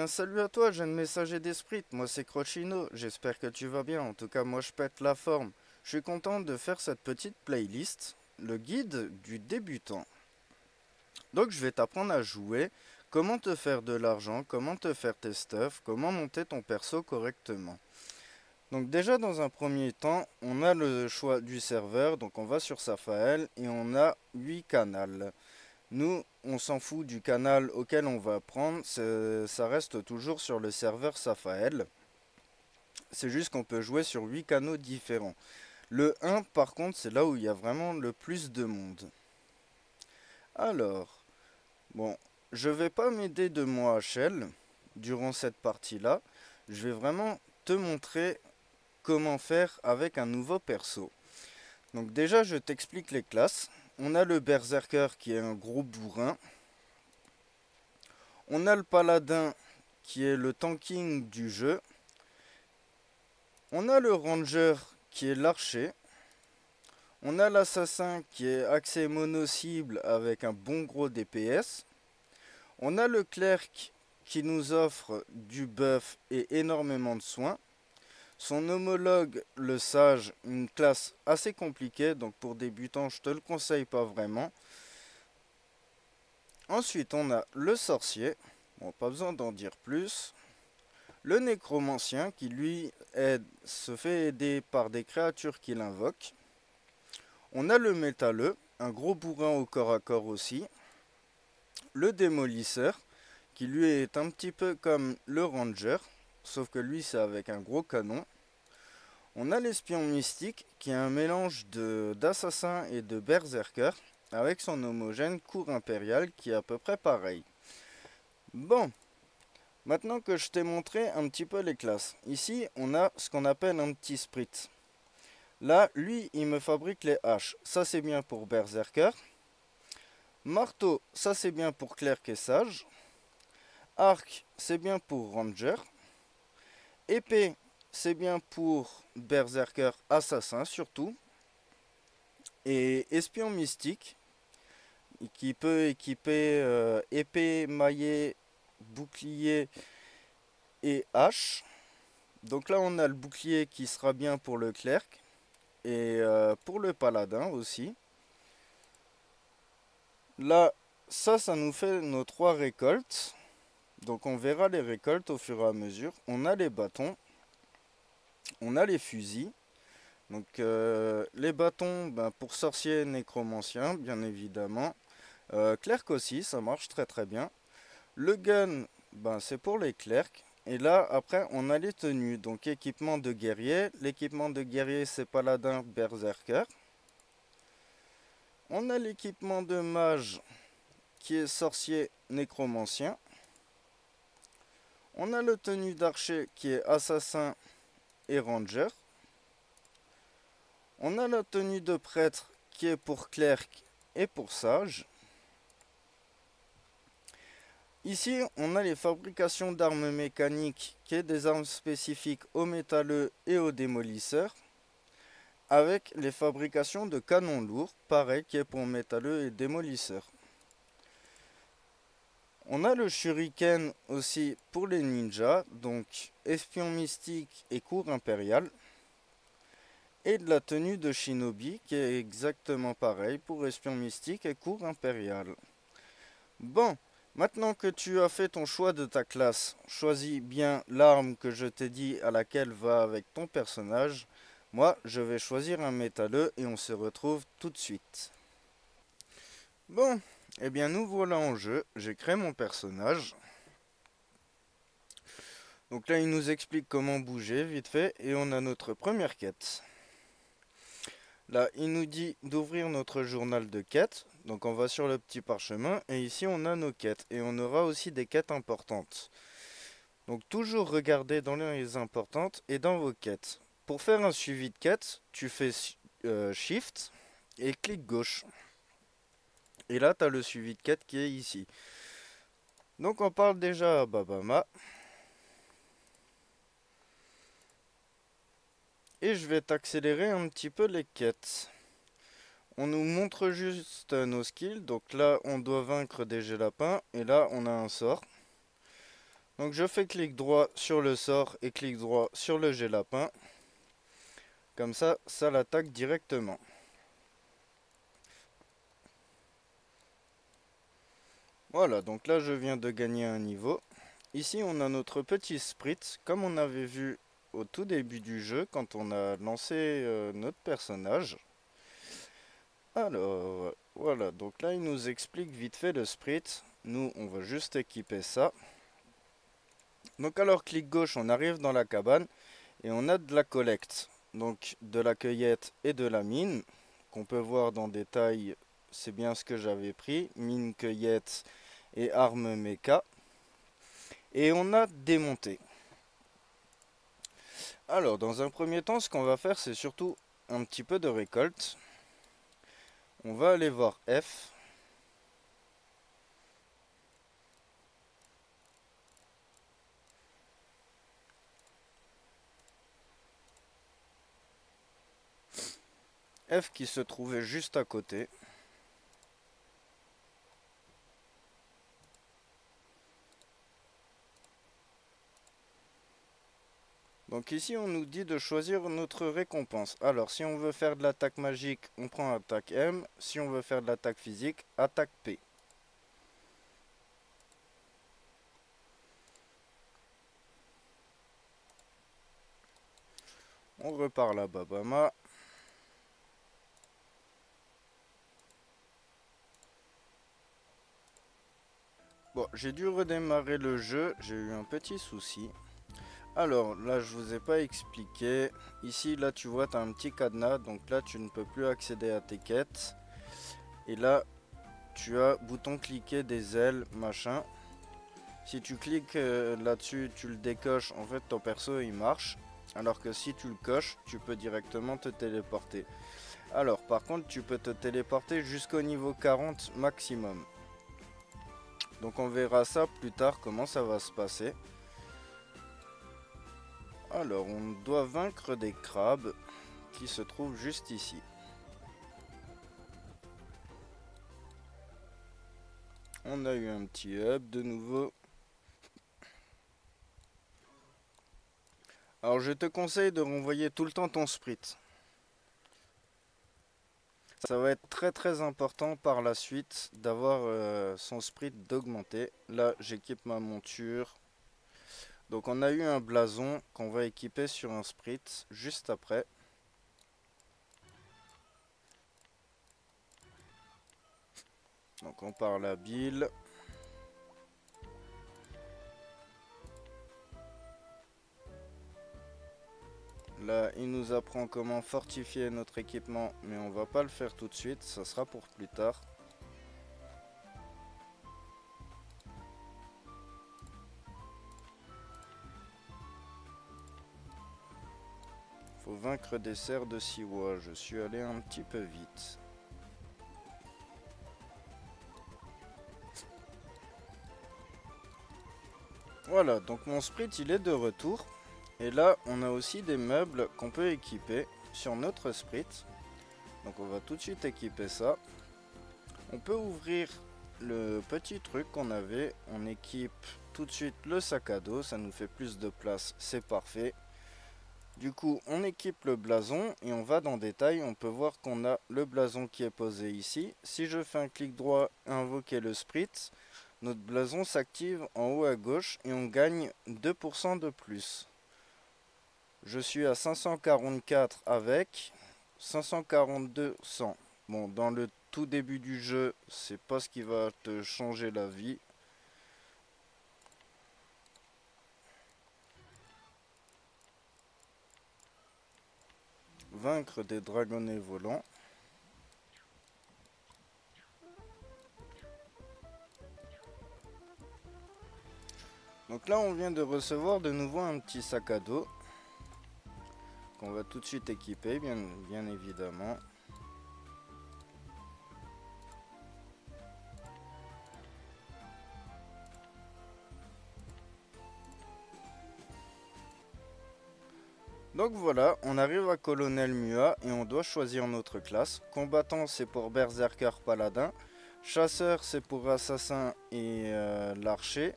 bien salut à toi, jeune messager d'esprit, moi c'est Crochino, j'espère que tu vas bien, en tout cas moi je pète la forme. Je suis content de faire cette petite playlist, le guide du débutant. Donc je vais t'apprendre à jouer, comment te faire de l'argent, comment te faire tes stuffs, comment monter ton perso correctement. Donc déjà dans un premier temps, on a le choix du serveur, donc on va sur Saphael et on a 8 canals. Nous, on s'en fout du canal auquel on va prendre, ça reste toujours sur le serveur Saphael. C'est juste qu'on peut jouer sur 8 canaux différents. Le 1, par contre, c'est là où il y a vraiment le plus de monde. Alors, bon, je vais pas m'aider de moi HL durant cette partie-là. Je vais vraiment te montrer comment faire avec un nouveau perso. Donc déjà, je t'explique les classes. On a le Berserker qui est un gros bourrin. On a le Paladin qui est le tanking du jeu. On a le Ranger qui est l'archer. On a l'assassin qui est axé mono-cible avec un bon gros DPS. On a le clerc qui nous offre du buff et énormément de soins. Son homologue, le sage, une classe assez compliquée, donc pour débutants je te le conseille pas vraiment. Ensuite on a le sorcier, bon pas besoin d'en dire plus. Le nécromancien qui lui se fait aider par des créatures qu'il invoque. On a le métalleux, un gros bourrin au corps à corps aussi. Le démolisseur qui lui est un petit peu comme le ranger, sauf que lui c'est avec un gros canon. On a l'espion mystique qui est un mélange d'assassin et de berserker avec son homogène cour impérial qui est à peu près pareil. Bon, maintenant que je t'ai montré un petit peu les classes, ici on a ce qu'on appelle un petit sprite. Là, lui, il me fabrique les haches. Ça, c'est bien pour berserker. Marteau, ça, c'est bien pour clerc et sage. Arc, c'est bien pour ranger. Épée, c'est bien pour berserker assassin surtout. Et espion mystique, qui peut équiper épée, maillet, bouclier et hache. Donc là, on a le bouclier qui sera bien pour le clerc. Et pour le paladin aussi. Là, ça nous fait nos 3 récoltes. Donc on verra les récoltes au fur et à mesure. On a les bâtons. On a les fusils. Donc les bâtons pour sorcier nécromancien, bien évidemment. Clerc aussi, ça marche très très bien. Le gun, c'est pour les clercs. Et là, après, on a les tenues. Donc équipement de guerrier. L'équipement de guerrier, c'est paladin berserker. On a l'équipement de mage qui est sorcier nécromancien. On a le tenue d'archer qui est assassin et ranger. On a la tenue de prêtre qui est pour clerc et pour sage. Ici, on a les fabrications d'armes mécaniques qui est des armes spécifiques aux métalleux et aux démolisseurs. Avec les fabrications de canons lourds, pareil qui est pour métalleux et démolisseurs. On a le shuriken aussi pour les ninjas, donc espion mystique et cour impériale. Et de la tenue de shinobi qui est exactement pareil pour espion mystique et cour impériale. Bon, maintenant que tu as fait ton choix de ta classe, choisis bien l'arme que je t'ai dit à laquelle va avec ton personnage. Moi, je vais choisir un métalleux et on se retrouve tout de suite. Bon, eh bien nous voilà en jeu. J'ai créé mon personnage. Donc là, il nous explique comment bouger vite fait et on a notre première quête. Là, il nous dit d'ouvrir notre journal de quêtes. Donc on va sur le petit parchemin et ici on a nos quêtes. Et on aura aussi des quêtes importantes. Donc toujours regarder dans les importantes et dans vos quêtes. Pour faire un suivi de quête, tu fais Shift et clic gauche. Et là, tu as le suivi de quête qui est ici. Donc on parle déjà à Babama. Et je vais t'accélérer un petit peu les quêtes. On nous montre juste nos skills. Donc là, on doit vaincre des gélapins. Et là, on a un sort. Donc je fais clic droit sur le sort et clic droit sur le jet lapin. Comme ça l'attaque directement. Voilà, donc là je viens de gagner un niveau. Ici on a notre petit sprite, comme on avait vu au tout début du jeu quand on a lancé notre personnage. Alors, voilà, donc là il nous explique vite fait le sprite. Nous on va juste équiper ça. Donc alors clic gauche, on arrive dans la cabane et on a de la collecte. Donc de la cueillette et de la mine, qu'on peut voir dans détail, c'est bien ce que j'avais pris. Mine, cueillette et armes méca. Et on a démonté. Alors dans un premier temps, ce qu'on va faire, c'est surtout un petit peu de récolte. On va aller voir F. F qui se trouvait juste à côté. Donc ici on nous dit de choisir notre récompense. Alors si on veut faire de l'attaque magique, on prend attaque M. Si on veut faire de l'attaque physique, attaque P. On repart là, Babama. Bon, j'ai dû redémarrer le jeu, j'ai eu un petit souci. Alors, là, je vous ai pas expliqué. Ici, là, tu vois, tu as un petit cadenas. Donc là, tu ne peux plus accéder à tes quêtes. Et là, tu as bouton cliquer des ailes, machin. Si tu cliques là-dessus, tu le décoches, en fait, ton perso, il marche. Alors que si tu le coches, tu peux directement te téléporter. Alors, par contre, tu peux te téléporter jusqu'au niveau 40 maximum. Donc on verra ça plus tard, comment ça va se passer. Alors, on doit vaincre des crabes qui se trouvent juste ici. On a eu un petit hub de nouveau. Alors, je te conseille de renvoyer tout le temps ton sprite. Ça va être très important par la suite d'avoir son sprite d'augmenter. Là, j'équipe ma monture. Donc, on a eu un blason qu'on va équiper sur un sprite juste après. Donc on parle à Bill. Là, il nous apprend comment fortifier notre équipement, mais on va pas le faire tout de suite, ça sera pour plus tard. Faut vaincre des cerfs de Siwa, je suis allé un petit peu vite. Voilà, donc mon sprite il est de retour. Et là, on a aussi des meubles qu'on peut équiper sur notre sprite. Donc on va tout de suite équiper ça. On peut ouvrir le petit truc qu'on avait. On équipe tout de suite le sac à dos, ça nous fait plus de place, c'est parfait. Du coup, on équipe le blason et on va dans détail. On peut voir qu'on a le blason qui est posé ici. Si je fais un clic droit et invoquer le sprite, notre blason s'active en haut à gauche et on gagne 2% de plus. Je suis à 544 avec 542 100. Bon, dans le tout début du jeu, c'est pas ce qui va te changer la vie. Vaincre des dragonnets volants. Donc là, on vient de recevoir de nouveau un petit sac à dos qu'on va tout de suite équiper, bien évidemment. Donc voilà, on arrive à Colonel Mua et on doit choisir notre classe. Combattant, c'est pour Berserker Paladin. Chasseur, c'est pour Assassin et l'archer.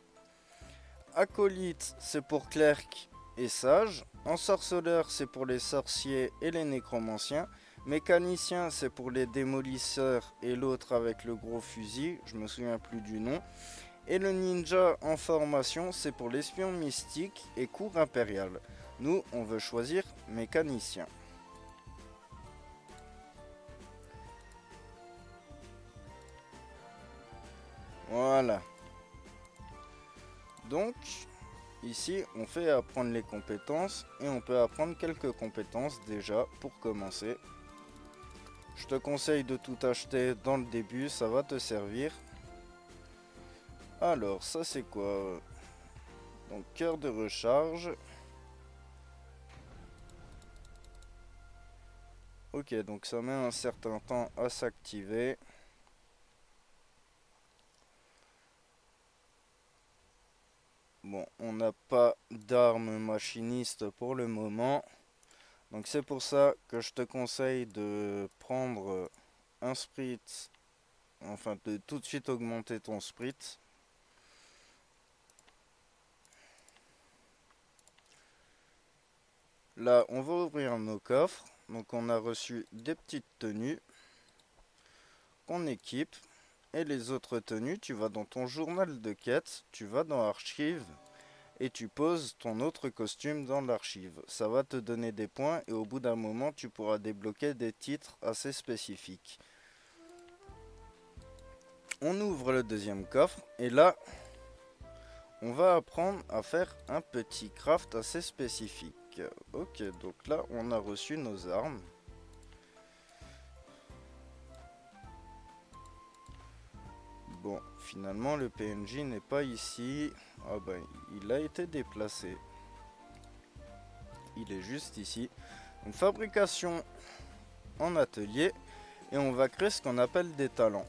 Acolyte, c'est pour clerc et sage. Ensorceleur, c'est pour les sorciers et les nécromanciens. Mécanicien, c'est pour les démolisseurs et l'autre avec le gros fusil, je me souviens plus du nom. Et le ninja en formation, c'est pour l'espion mystique et cour impériale. Nous, on veut choisir mécanicien. Voilà. Donc, ici, on fait apprendre les compétences et on peut apprendre quelques compétences déjà pour commencer. Je te conseille de tout acheter dans le début, ça va te servir. Alors, ça c'est quoi? Donc, cœur de recharge. Ok, donc ça met un certain temps à s'activer. Bon, on n'a pas d'arme machiniste pour le moment. Donc c'est pour ça que je te conseille de prendre un sprite. Enfin, de tout de suite augmenter ton sprite. Là, on va ouvrir nos coffres. Donc on a reçu des petites tenues qu'on équipe. Et les autres tenues, tu vas dans ton journal de quête, tu vas dans archives et tu poses ton autre costume dans l'archive. Ça va te donner des points et au bout d'un moment, tu pourras débloquer des titres assez spécifiques. On ouvre le deuxième coffre et là, on va apprendre à faire un petit craft assez spécifique. Ok, donc là, on a reçu nos armes. Bon, finalement, le PNJ n'est pas ici. Ah ben, il a été déplacé. Il est juste ici. Donc, fabrication en atelier. Et on va créer ce qu'on appelle des talents.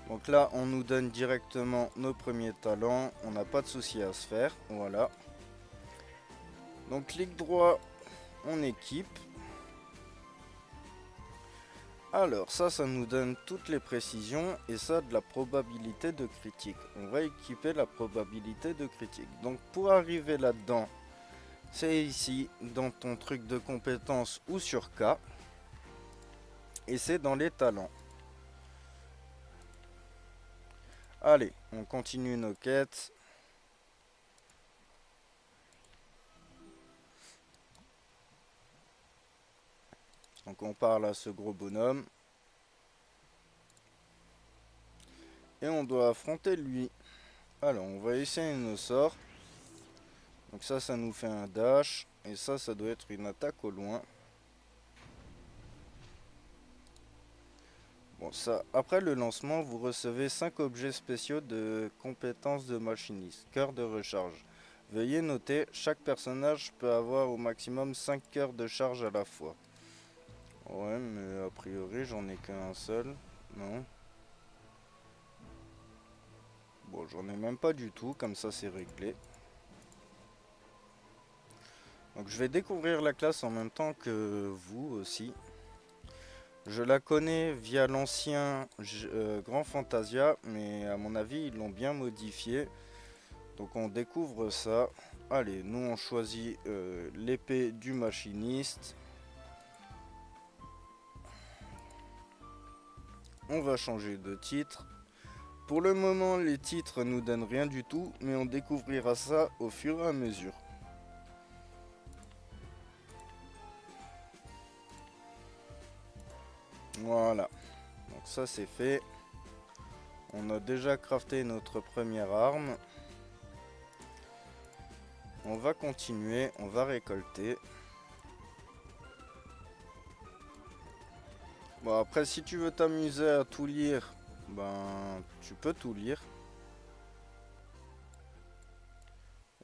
Donc là, on nous donne directement nos premiers talents. On n'a pas de souci à se faire. Voilà. Donc, clic droit, on équipe. Alors, ça nous donne toutes les précisions et ça de la probabilité de critique. On va équiper la probabilité de critique. Donc, pour arriver là-dedans, c'est ici, dans ton truc de compétences ou sur K. Et c'est dans les talents. Allez, on continue nos quêtes. Donc on parle à ce gros bonhomme. Et on doit affronter lui. Alors, on va essayer nos sorts. Donc ça nous fait un dash. Et ça doit être une attaque au loin. Bon, ça, après le lancement, vous recevez 5 objets spéciaux de compétences de machiniste. Cœur de recharge. Veuillez noter, chaque personnage peut avoir au maximum 5 cœurs de charge à la fois. Ouais, mais a priori, j'en ai qu'un seul. Non. Bon, j'en ai même pas du tout, comme ça c'est réglé. Donc je vais découvrir la classe en même temps que vous aussi. Je la connais via l'ancien Grand Fantasia, mais à mon avis ils l'ont bien modifié. Donc on découvre ça. Allez, nous on choisit l'épée du machiniste. On va changer de titre. Pour le moment, les titres nous donnent rien du tout, mais on découvrira ça au fur et à mesure. Voilà. Donc ça c'est fait. On a déjà crafté notre première arme. On va continuer, on va récolter. Bon après si tu veux t'amuser à tout lire, ben tu peux tout lire.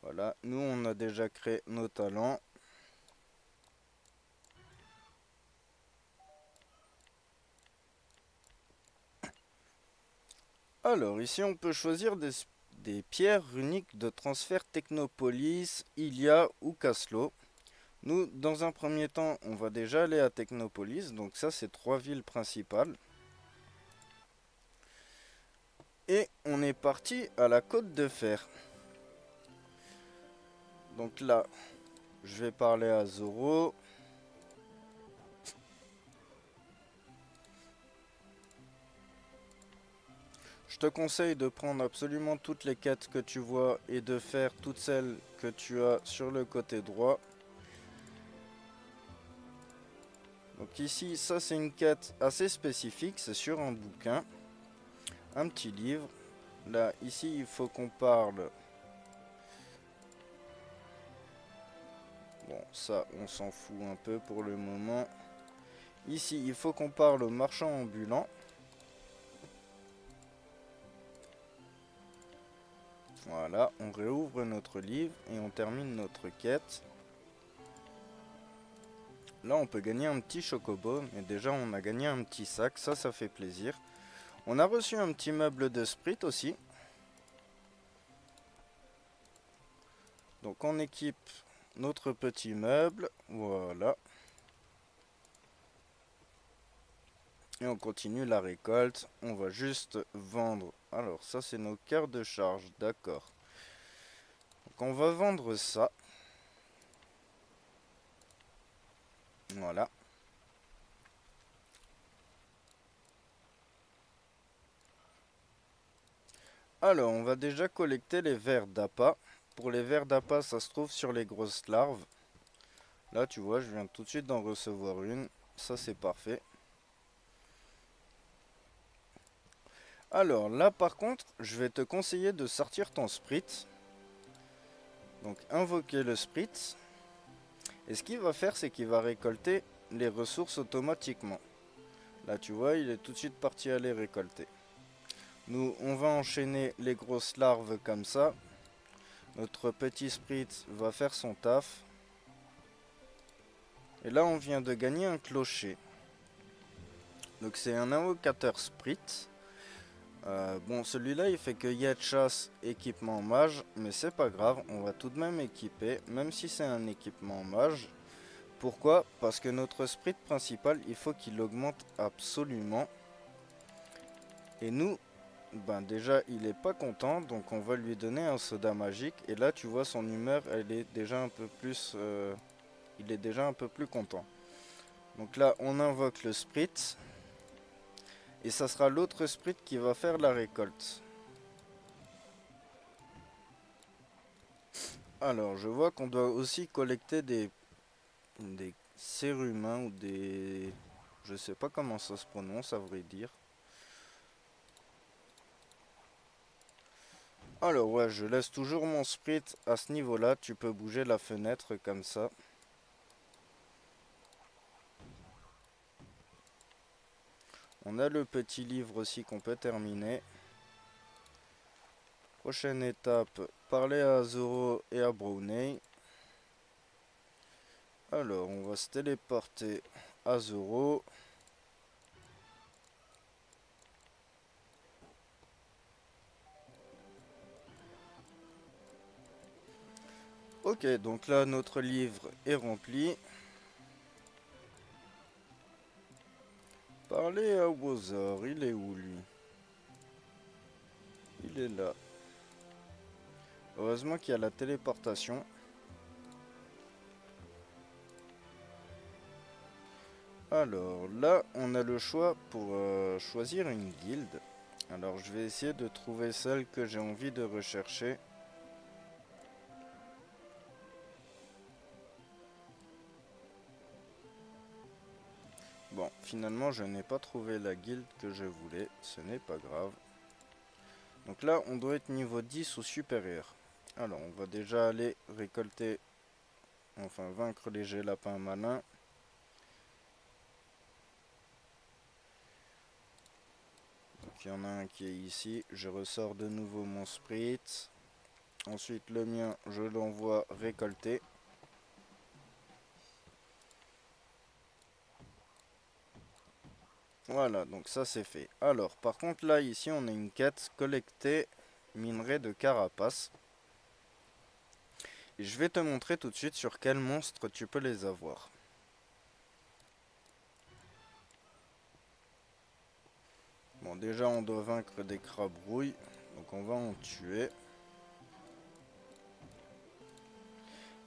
Voilà, nous on a déjà créé nos talents. Alors ici on peut choisir des pierres runiques de transfert Technopolis, Ilia ou Caslo. Nous, dans un premier temps, on va déjà aller à Technopolis. Donc ça, c'est 3 villes principales. Et on est parti à la côte de fer. Donc là, je vais parler à Zoro. Je te conseille de prendre absolument toutes les quêtes que tu vois et de faire toutes celles que tu as sur le côté droit. Donc ici, ça c'est une quête assez spécifique, c'est sur un bouquin, un petit livre. Là, ici, il faut qu'on parle. Bon, ça, on s'en fout un peu pour le moment. Ici, il faut qu'on parle au marchand ambulant. Voilà, on réouvre notre livre et on termine notre quête. Là, on peut gagner un petit chocobo, mais déjà, on a gagné un petit sac, ça fait plaisir. On a reçu un petit meuble de Sprite aussi. Donc, on équipe notre petit meuble, voilà. Et on continue la récolte, on va juste vendre. Alors, ça, c'est nos cartes de charge, d'accord. Donc, on va vendre ça. Voilà. Alors, on va déjà collecter les vers d'appât. Pour les vers d'appât, ça se trouve sur les grosses larves. Là, tu vois, je viens tout de suite d'en recevoir une. Ça, c'est parfait. Alors, là, par contre, je vais te conseiller de sortir ton sprite. Donc, invoquer le sprite. Et ce qu'il va faire, c'est qu'il va récolter les ressources automatiquement. Là, tu vois, il est tout de suite parti à les récolter. Nous, on va enchaîner les grosses larves comme ça. Notre petit sprite va faire son taf. Et là, on vient de gagner un clocher. Donc, c'est un invocateur sprite. Bon, celui-là, il fait cueillette, chasse, équipement mage. Mais c'est pas grave, on va tout de même équiper, même si c'est un équipement mage. Pourquoi? Parce que notre sprite principal, il faut qu'il augmente absolument. Et nous, ben déjà, il est pas content, donc on va lui donner un soda magique. Et là, tu vois, son humeur, elle est déjà un peu plus... il est déjà un peu plus content. Donc là, on invoque le sprite. Et ça sera l'autre sprite qui va faire la récolte. Alors, je vois qu'on doit aussi collecter des cérumains ou des... Je sais pas comment ça se prononce, à vrai dire. Alors ouais, je laisse toujours mon sprite à ce niveau-là. Tu peux bouger la fenêtre comme ça. On a le petit livre aussi qu'on peut terminer. Prochaine étape, parler à Zoro et à Brownie. Alors, on va se téléporter à Zoro. Ok, donc là, notre livre est rempli. Parler à Wozor, il est où lui? Il est là. Heureusement qu'il y a la téléportation. Alors là, on a le choix pour choisir une guilde. Alors je vais essayer de trouver celle que j'ai envie de rechercher. Bon, finalement je n'ai pas trouvé la guilde que je voulais, ce n'est pas grave. Donc là, on doit être niveau 10 ou supérieur. Alors, on va déjà aller récolter, enfin vaincre les jets lapins malins. Donc il y en a un qui est ici, je ressors de nouveau mon sprite. Ensuite le mien, je l'envoie récolter. Voilà, donc ça c'est fait. Alors, par contre là, ici, on a une quête collecter minerai de carapace. Et je vais te montrer tout de suite sur quel monstre tu peux les avoir. Bon, déjà on doit vaincre des crabrouilles, donc on va en tuer.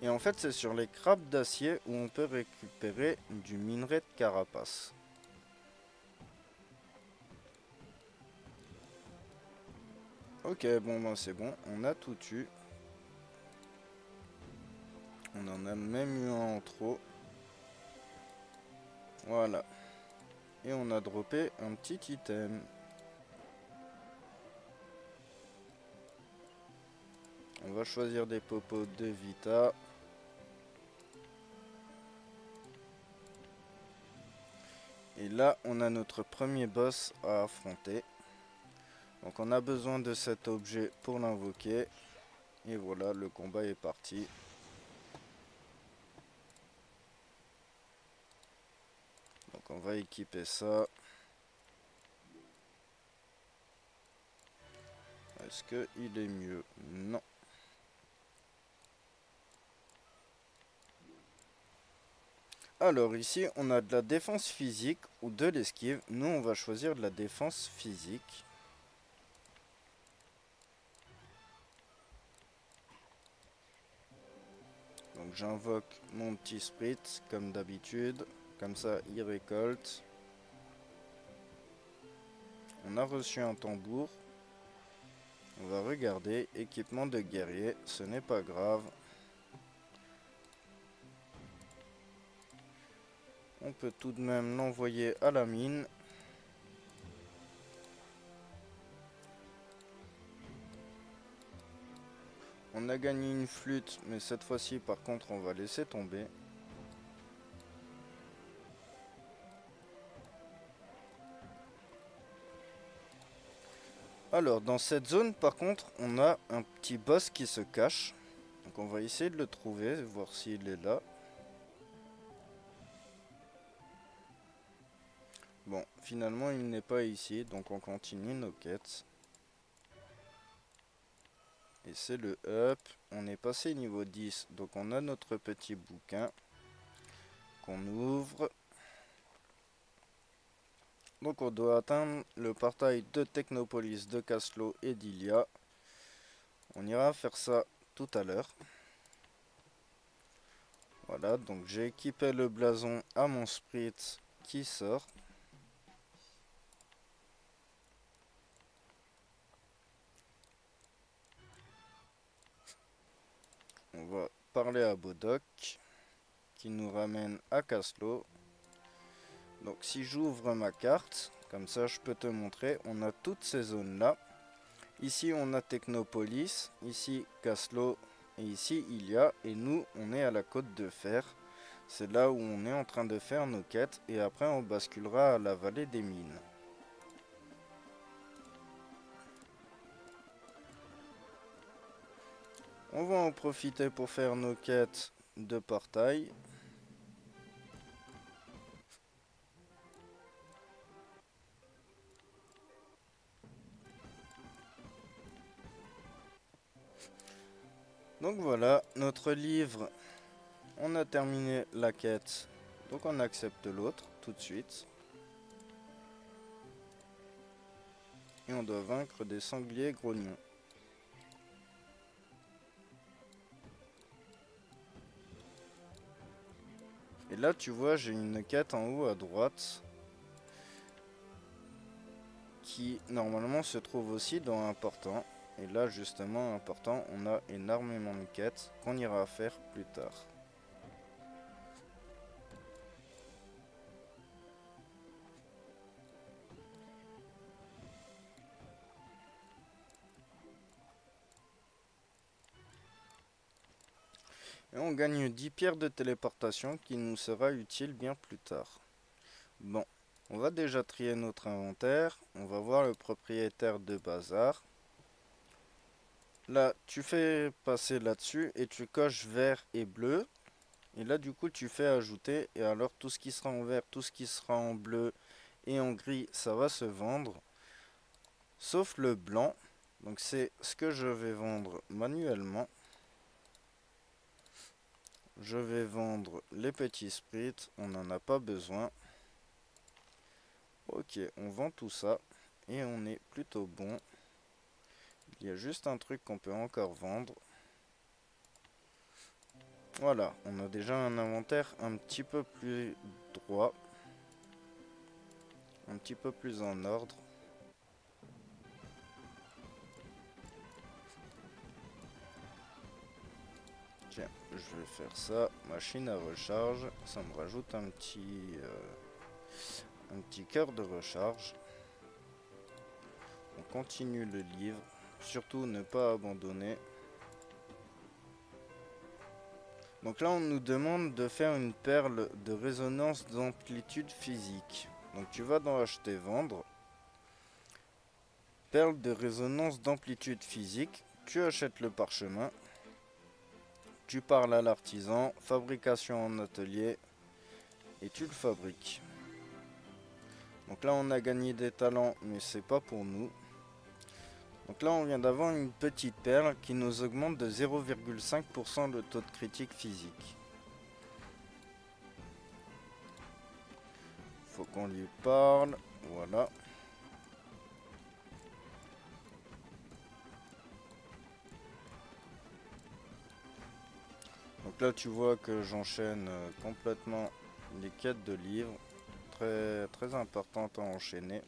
Et en fait c'est sur les crabes d'acier où on peut récupérer du minerai de carapace. Ok, bon ben c'est bon, on a tout eu. On en a même eu un en trop. Voilà. Et on a droppé un petit item. On va choisir des popos de Vita. Et là, on a notre premier boss à affronter. Donc on a besoin de cet objet pour l'invoquer. Et voilà, le combat est parti. Donc on va équiper ça. Est-ce qu'il est mieux? Non. Alors ici, on a de la défense physique ou de l'esquive. Nous, on va choisir de la défense physique. Donc j'invoque mon petit sprite comme d'habitude. Comme ça, il récolte. On a reçu un tambour. On va regarder. Équipement de guerrier. Ce n'est pas grave. On peut tout de même l'envoyer à la mine. On a gagné une flûte, mais cette fois-ci, par contre, on va laisser tomber. Alors, dans cette zone, par contre, on a un petit boss qui se cache. Donc, on va essayer de le trouver, voir s'il est là. Bon, finalement, il n'est pas ici, donc on continue nos quêtes. Et c'est le up. On est passé niveau 10, donc on a notre petit bouquin qu'on ouvre. Donc on doit atteindre le portail de Technopolis, de Kaslo et d'Ilia. On ira faire ça tout à l'heure. Voilà, donc j'ai équipé le blason à mon sprite qui sort. On va parler à Bodok qui nous ramène à Kaslo. Donc si j'ouvre ma carte, comme ça je peux te montrer, on a toutes ces zones là. Ici on a Technopolis, ici Kaslo et ici Ilia. Et nous on est à la côte de fer. C'est là où on est en train de faire nos quêtes et après on basculera à la vallée des mines. On va en profiter pour faire nos quêtes de portail. Donc voilà, notre livre, on a terminé la quête. Donc on accepte l'autre tout de suite. Et on doit vaincre des sangliers grognons. Et là tu vois j'ai une quête en haut à droite qui normalement se trouve aussi dans important. Et là justement important, on a énormément de quêtes qu'on ira faire plus tard. Et on gagne 10 pierres de téléportation qui nous sera utile bien plus tard. Bon, on va déjà trier notre inventaire. On va voir le propriétaire de bazar. Là, tu fais passer là-dessus et tu coches vert et bleu. Et là, du coup, tu fais ajouter. Et alors, tout ce qui sera en vert, tout ce qui sera en bleu et en gris, ça va se vendre. Sauf le blanc. Donc, c'est ce que je vais vendre manuellement. Je vais vendre les petits sprites. On n'en a pas besoin. Ok, on vend tout ça. et on est plutôt bon. Il y a juste un truc qu'on peut encore vendre. Voilà, on a déjà un inventaire un petit peu plus droit. Un petit peu plus en ordre. Tiens, je vais faire ça. Machine à recharge. Ça me rajoute un petit cœur de recharge. On continue le livre. Surtout ne pas abandonner. Donc là on nous demande de faire une perle de résonance d'amplitude physique. Donc tu vas dans acheter vendre. Perle de résonance d'amplitude physique. Tu achètes le parchemin. Tu parles à l'artisan. Fabrication en atelier. Et tu le fabriques. Donc là on a gagné des talents mais c'est pas pour nous. Donc là on vient d'avoir une petite perle qui nous augmente de 0,5% le taux de critique physique. Faut qu'on lui parle, voilà. Donc là tu vois que j'enchaîne complètement les quêtes de livres. Très importante à enchaîner.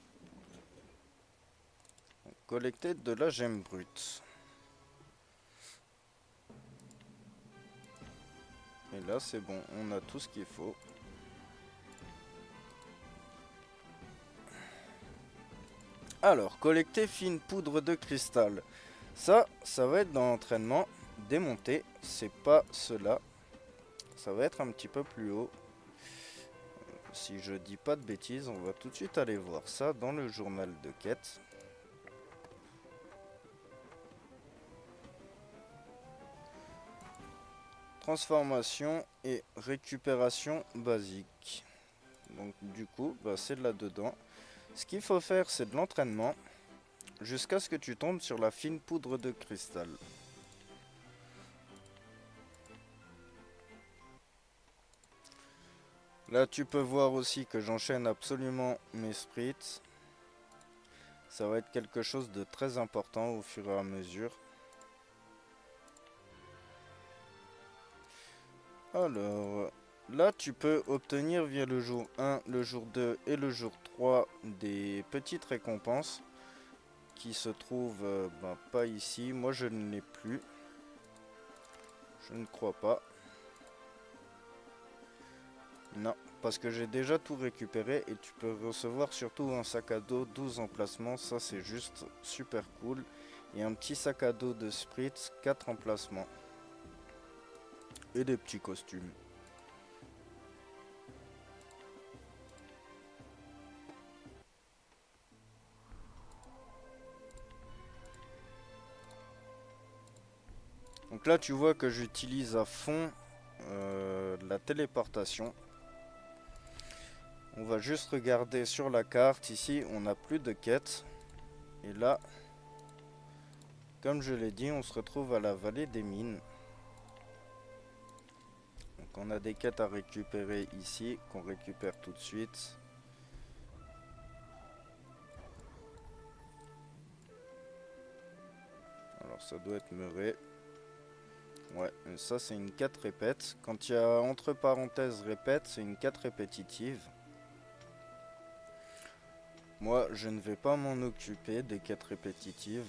Donc, collecter de la gemme brute. Et là c'est bon, on a tout ce qu'il faut. Alors, collecter fine poudre de cristal. Ça va être dans l'entraînement. Démonter, c'est pas cela. Ça va être un petit peu plus haut. Si je dis pas de bêtises, on va tout de suite aller voir ça dans le journal de quête. Transformation et récupération basique. Donc du coup, bah, c'est là-dedans. Ce qu'il faut faire, c'est de l'entraînement jusqu'à ce que tu tombes sur la fine poudre de cristal. Là, tu peux voir aussi que j'enchaîne absolument mes sprites. Ça va être quelque chose de très important au fur et à mesure. Alors, là, tu peux obtenir via le jour 1, le jour 2 et le jour 3 des petites récompenses qui se trouvent pas ici. Moi, je ne l'ai plus. Je ne crois pas. Non, parce que j'ai déjà tout récupéré et tu peux recevoir surtout un sac à dos 12 emplacements. Ça, c'est juste super cool. Et un petit sac à dos de spritz 4 emplacements. Et des petits costumes. Donc là tu vois que j'utilise à fond la téléportation. On va juste regarder sur la carte. Ici on n'a plus de quêtes. Et là, comme je l'ai dit, on se retrouve à la vallée des mines. Donc on a des quêtes à récupérer ici, qu'on récupère tout de suite. Alors ça doit être meuré. Ouais, ça c'est une quête répète. Quand il y a entre parenthèses répète, c'est une quête répétitive. Moi, je ne vais pas m'en occuper des quêtes répétitives.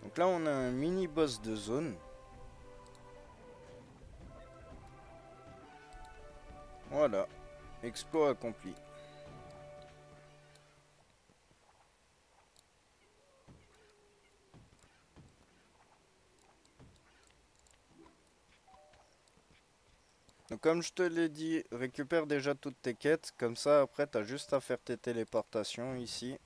Donc là, on a un mini boss de zone. Voilà, exploit accompli. Donc comme je te l'ai dit, récupère déjà toutes tes quêtes. Comme ça, après, tu as juste à faire tes téléportations ici.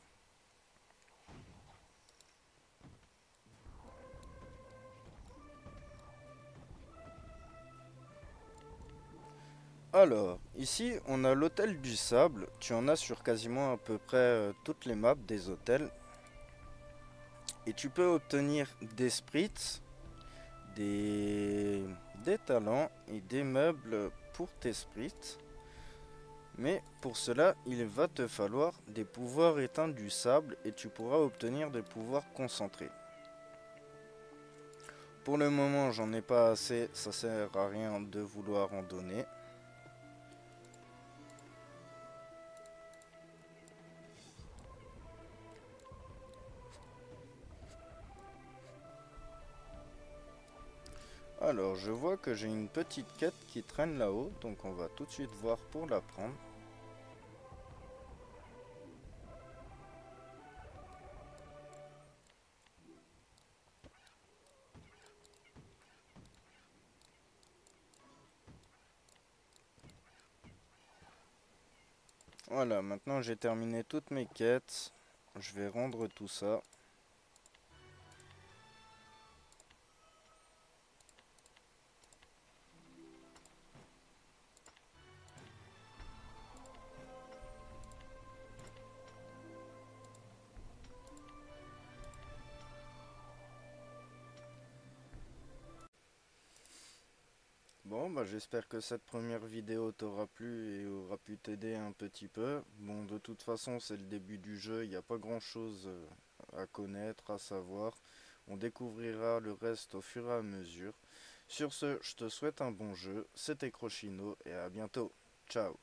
Alors, ici, on a l'hôtel du sable. Tu en as sur quasiment à peu près toutes les maps des hôtels. Et tu peux obtenir des sprites, des talents et des meubles pour tes sprites. Mais pour cela, il va te falloir des pouvoirs éteints du sable et tu pourras obtenir des pouvoirs concentrés. Pour le moment, j'en ai pas assez, ça sert à rien de vouloir en donner. Alors, je vois que j'ai une petite quête qui traîne là-haut, donc on va tout de suite voir pour la prendre. Voilà, maintenant j'ai terminé toutes mes quêtes. Je vais rendre tout ça. Bon, bah j'espère que cette première vidéo t'aura plu et aura pu t'aider un petit peu. Bon, de toute façon, c'est le début du jeu, il n'y a pas grand-chose à connaître, à savoir. On découvrira le reste au fur et à mesure. Sur ce, je te souhaite un bon jeu, c'était Crochino et à bientôt. Ciao.